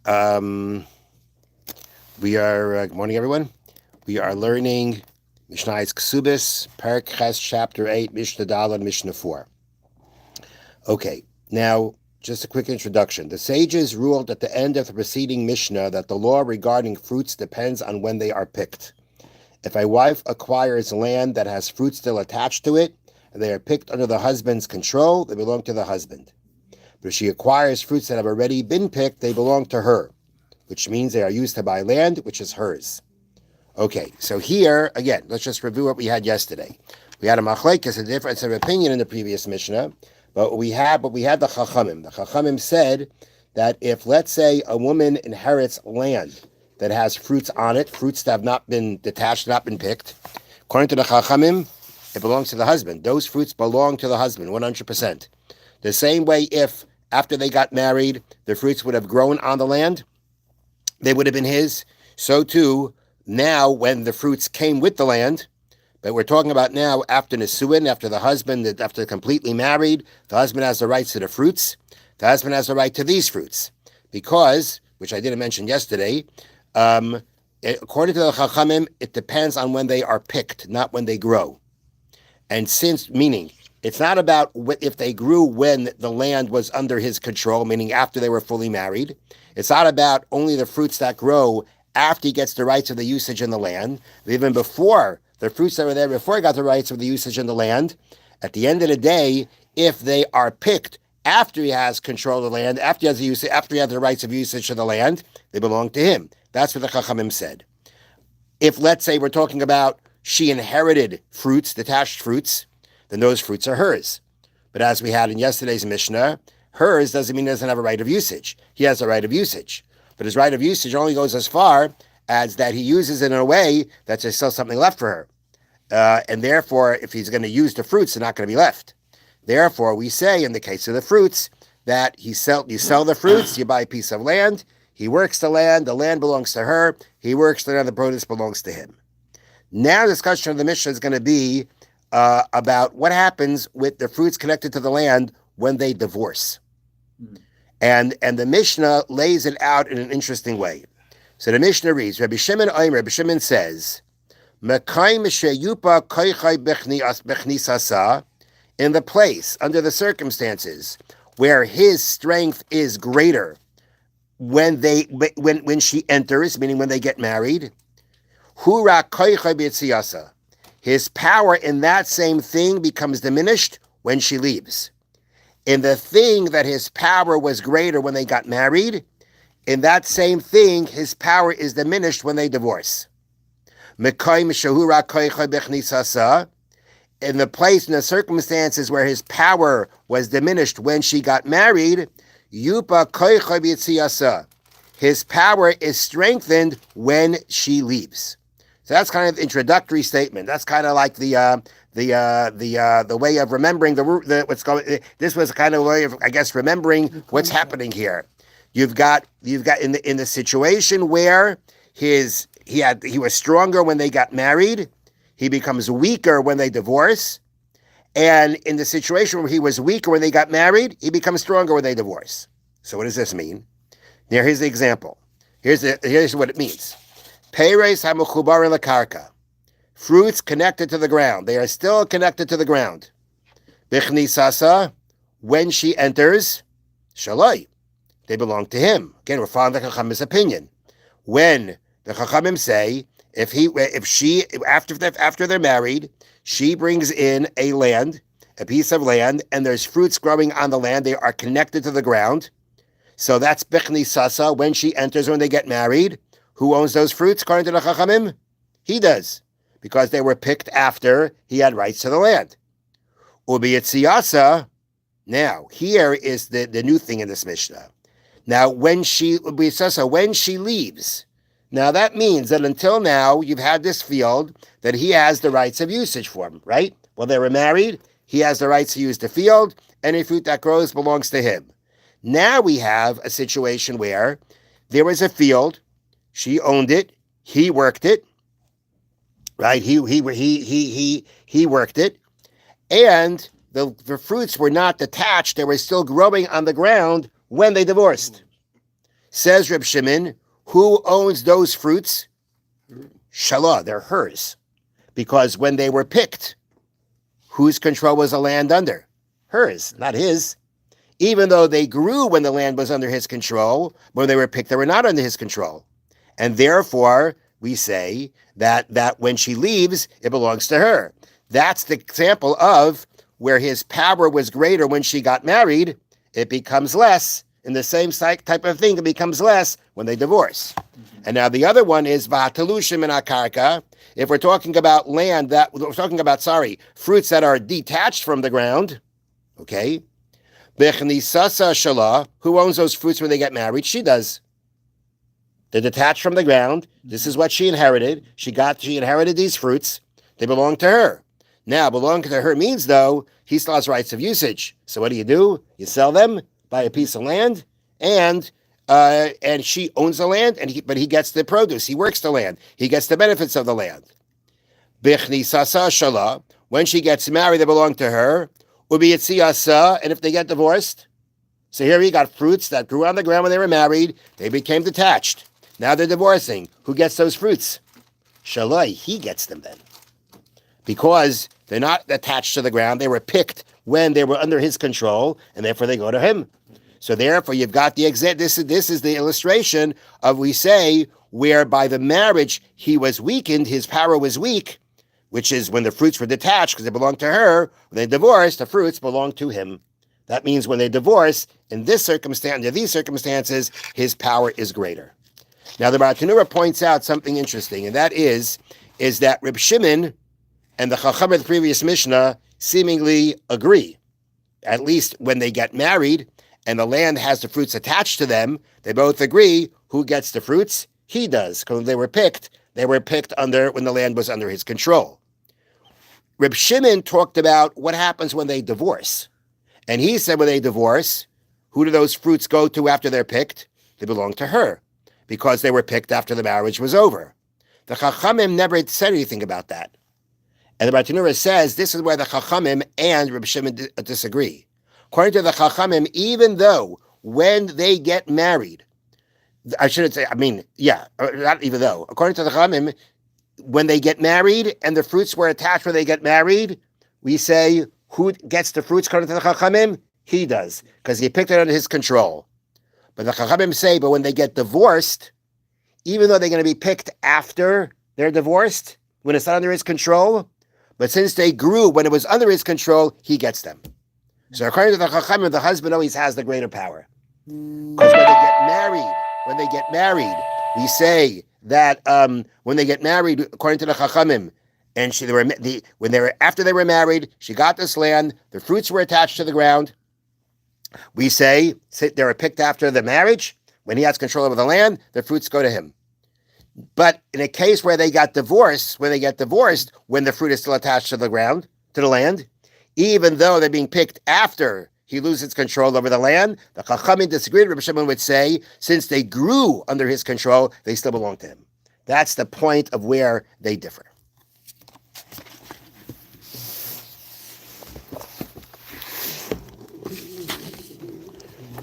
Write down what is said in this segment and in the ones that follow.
Good morning, everyone. We are learning Mishnah's Kesubos, Perek Ches, Chapter 8, Mishna Dal, and Mishna 4. Okay, now, just a quick introduction. The sages ruled at the end of the preceding Mishnah that the law regarding fruits depends on when they are picked. If a wife acquires land that has fruit still attached to it, and they are picked under the husband's control, they belong to the husband. But if she acquires fruits that have already been picked, they belong to her, which means they are used to buy land, which is hers. Okay, so here, again, let's just review what we had yesterday. We had a machlekes, a difference of opinion in the previous Mishnah, but we had the Chachamim. The Chachamim said that if, let's say, a woman inherits land that has fruits on it, fruits that have not been detached, not been picked, according to the Chachamim, it belongs to the husband. Those fruits belong to the husband, 100%. The same way if, after they got married, the fruits would have grown on the land, they would have been his. So too, now when the fruits came with the land, but we're talking about now after Nisuin, after after completely married, the husband has the rights to the fruits. The husband has the right to these fruits. Because, which I didn't mention yesterday, according to the Chachamim, it depends on when they are picked, not when they grow. And meaning, it's not about if they grew when the land was under his control, meaning after they were fully married. It's not about only the fruits that grow after he gets the rights of the usage in the land. Even before, the fruits that were there before he got the rights of the usage in the land, at the end of the day, if they are picked after he has control of the land, after he has the rights of usage of the land, they belong to him. That's what the Chachamim said. If, let's say, we're talking about she inherited fruits, detached fruits, then those fruits are hers. But as we had in yesterday's Mishnah, hers doesn't mean he doesn't have a right of usage. He has a right of usage. But his right of usage only goes as far as that he uses it in a way that there's still something left for her. And therefore, if he's going to use the fruits, they're not going to be left. Therefore, we say in the case of the fruits that you sell the fruits, you buy a piece of land, he works the land belongs to her, he works the land, the produce belongs to him. Now the discussion of the Mishnah is going to be about what happens with the fruits connected to the land when they divorce. And the Mishnah lays it out in an interesting way. So the Mishnah reads, Rabbi Shimon says, in the place, under the circumstances, where his strength is greater when she enters, meaning when they get married, his power in that same thing becomes diminished when she leaves. In the thing that his power was greater when they got married, in that same thing, his power is diminished when they divorce. In the place, in the circumstances where his power was diminished when she got married, his power is strengthened when she leaves. So that's kind of the introductory statement. That's kind of like the way of remembering what's going. This was kind of a way of, I guess, remembering what's happening here. You've got in the situation where he was stronger when they got married, he becomes weaker when they divorce, and in the situation where he was weaker when they got married, he becomes stronger when they divorce. So what does this mean? Now here's the example. Here's what it means. Peres hamuchubar lekarka. Fruits connected to the ground. They are still connected to the ground. Bichnisasa, when she enters, shalai. They belong to him. Again, we're following the Chachamim's opinion. When the Chachamim say, if she after they're married, she brings in a piece of land, and there's fruits growing on the land, they are connected to the ground. So that's Bichnisasa, when she enters, when they get married. Who owns those fruits, according to the Chachamim? He does, because they were picked after he had rights to the land. Ubiyitsiyasa, now, here is the new thing in this Mishnah. Now, when she leaves, now that means that until now, you've had this field that he has the rights of usage for, right? Well, they were married, he has the rights to use the field, any fruit that grows belongs to him. Now we have a situation where there was a field, she owned it, he worked it, right? He worked it, and the fruits were not detached; they were still growing on the ground when they divorced. Says Reb Shimon, who owns those fruits? Shalah, they're hers. Because when they were picked, whose control was the land under? Hers, not his. Even though they grew when the land was under his control, when they were picked, they were not under his control. And therefore, we say that when she leaves, it belongs to her. That's the example of where his power was greater when she got married, it becomes less. In the same type of thing, it becomes less when they divorce. And now the other one is v'hatalushim in akarka. If we're talking about fruits that are detached from the ground, okay? Bechnisasa shala, who owns those fruits when they get married? She does. They're detached from the ground. This is what she inherited. She inherited these fruits. They belong to her. Now, belonging to her means, though, he still has rights of usage. So what do? You sell them, buy a piece of land, and she owns the land, but he gets the produce. He works the land. He gets the benefits of the land. Bichnisasa shala, when she gets married, they belong to her. Ubiyatziasa, and if they get divorced, so here we got fruits that grew on the ground when they were married. They became detached. Now they're divorcing. Who gets those fruits? Shalai, he gets them then. Because they're not attached to the ground. They were picked when they were under his control, and therefore they go to him. So therefore you've got the this is the illustration of, we say, where by the marriage he was weakened, his power was weak, which is when the fruits were detached because they belonged to her. When they divorced, the fruits belonged to him. That means when they divorce, in this circumstance, under these circumstances, his power is greater. Now the Bartanura points out something interesting, and that is that Reb Shimon and the Chacham of the previous Mishnah seemingly agree. At least when they get married and the land has the fruits attached to them, they both agree who gets the fruits? He does. Because when they were picked when the land was under his control. Reb Shimon talked about what happens when they divorce. And he said when they divorce, who do those fruits go to after they're picked? They belong to her, because they were picked after the marriage was over. The Chachamim never said anything about that. And the Bartanura says this is where the Chachamim and Reb Shimon disagree. According to the Chachamim, even though when they get married, not even though, according to the Chachamim, when they get married and the fruits were attached when they get married, we say, who gets the fruits according to the Chachamim? He does, because he picked it under his control. But the Chachamim say, but when they get divorced, even though they're going to be picked after they're divorced, when it's not under his control, but since they grew when it was under his control, he gets them. So according to the Chachamim, the husband always has the greater power. Because when they get married, we say that when they get married, according to the Chachamim, and after they were married, she got this land, the fruits were attached to the ground. We say they were picked after the marriage. When he has control over the land, the fruits go to him. But in a case where they get divorced, when the fruit is still attached to the ground, to the land, even though they're being picked after he loses control over the land, the Chachamim disagreed. Reb Shimon would say, since they grew under his control, they still belong to him. That's the point of where they differ.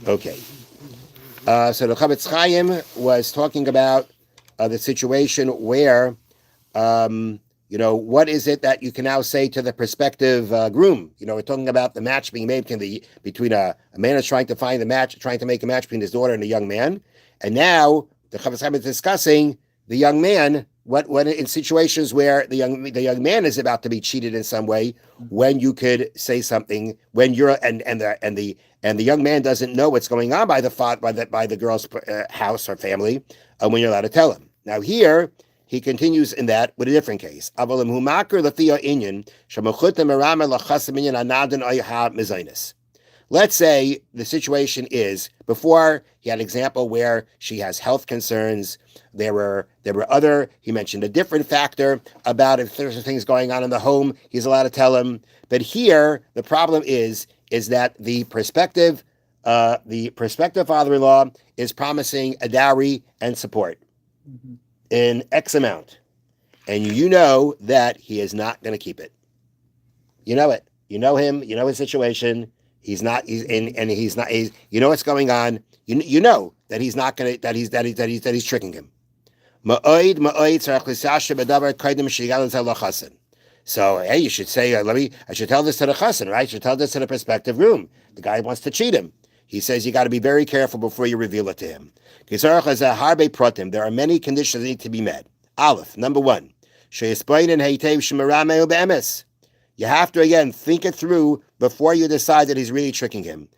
Okay. So the Chofetz Chaim was talking about the situation where, what is it that you can now say to the prospective groom? We're talking about the match being made between a man who's trying to make a match between his daughter and a young man. And now the Chofetz Chaim is discussing the young man, what in situations where the young man is about to be cheated in some way, when you could say something, when you're and the young man doesn't know what's going on by the girl's house or family, when you're allowed to tell him. Now here he continues in that with a different case. Let's say the situation is, before he had an example where she has health concerns. There were other, he mentioned a different factor about if there's things going on in the home, he's allowed to tell him. But here, the problem is that the prospective father-in-law is promising a dowry and support in X amount. And you know that he is not going to keep it. You know it. You know him. You know his situation. You know what's going on. You know that he's not going to that he's tricking him. Ma'oid tzarich l'sasher b'davar kodim sheyigal l'zel l'chasen. So hey, you should say I should tell this to the chasen, right? I should tell this to the prospective groom. The guy wants to cheat him. He says you got to be very careful before you reveal it to him. There are many conditions that need to be met. Aleph, number one, you have to again think it through before you decide that he's really tricking him.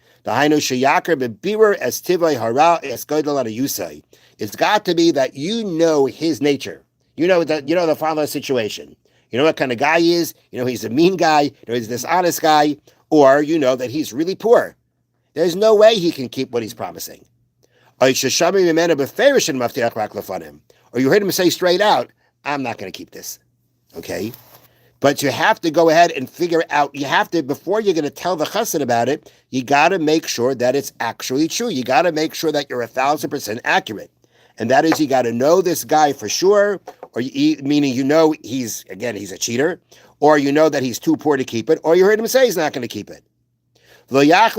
It's got to be that you know his nature. You know the father's situation. You know what kind of guy he is. You know he's a mean guy. You know he's a dishonest guy. Or you know that he's really poor. There's no way he can keep what he's promising. Or you heard him say straight out, I'm not going to keep this. Okay? But you have to go ahead and figure out, before you're going to tell the chassid about it, you got to make sure that it's actually true. You got to make sure that you're 1,000% accurate. And that is, you got to know this guy for sure, meaning he's a cheater, or you know that he's too poor to keep it, or you heard him say he's not going to keep it. Now, at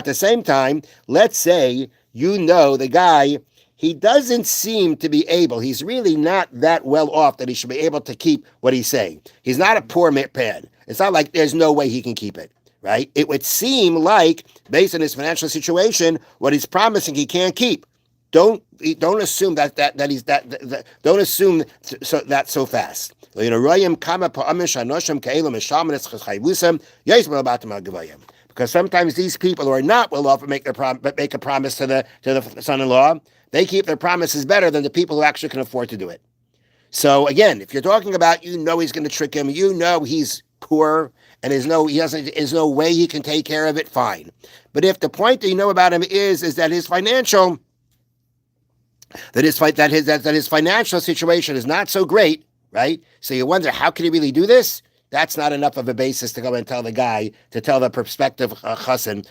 the same time, let's say you know the guy, he doesn't seem to be able, he's really not that well off that he should be able to keep what he's saying. He's not a poor man. It's not like there's no way he can keep it, right? It would seem like, based on his financial situation, what he's promising he can't keep. Don't assume that don't assume that so fast. Because sometimes these people who are not well off make a promise to the son-in-law, they keep their promises better than the people who actually can afford to do it. So again, if you're talking about he's going to trick him, he's poor and there's no way he can take care of it, fine. But if the point that you know about him is that his financial financial situation is not so great, right? So you wonder, how can he really do this? That's not enough of a basis to go and tell the guy, to tell the prospective chassan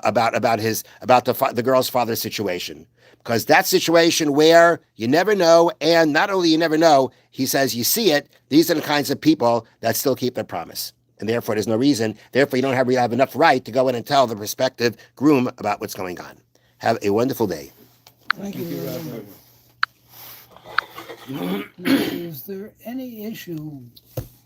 about the girl's father's situation. Because that situation where you never know, and not only you never know, he says you see it, these are the kinds of people that still keep their promise. And therefore there's no reason, therefore you don't have enough right to go in and tell the prospective groom about what's going on. Have a wonderful day. Thank you, Rabbi. Is there any issue